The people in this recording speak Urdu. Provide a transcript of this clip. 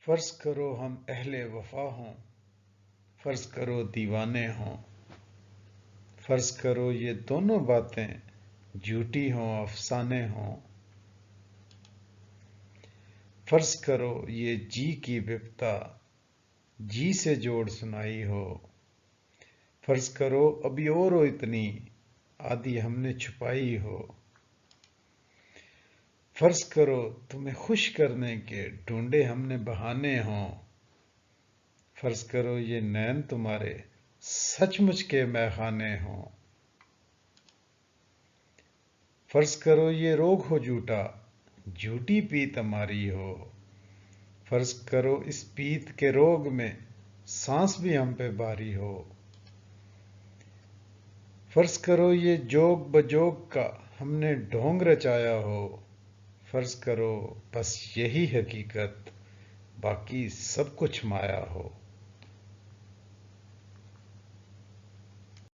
فرض کرو ہم اہل وفا ہوں، فرض کرو دیوانے ہوں، فرض کرو یہ دونوں باتیں جھوٹی ہوں، افسانے ہوں، فرض کرو یہ جی کی بپتا جی سے جوڑ سنائی ہو، فرض کرو ابھی اور ہو اتنی آدھی ہم نے چھپائی ہو، فرض کرو تمہیں خوش کرنے کے ڈھونڈے ہم نے بہانے ہوں، فرض کرو یہ نین تمہارے سچ مچ کے میخانے ہوں، فرض کرو یہ روگ ہو جھوٹا جھوٹی پیت ہماری ہو، فرض کرو اس پیت کے روگ میں سانس بھی ہم پہ باری ہو، فرض کرو یہ جوگ بجوگ کا ہم نے ڈھونگ رچایا ہو، فرض کرو بس یہی حقیقت باقی سب کچھ مایا ہو۔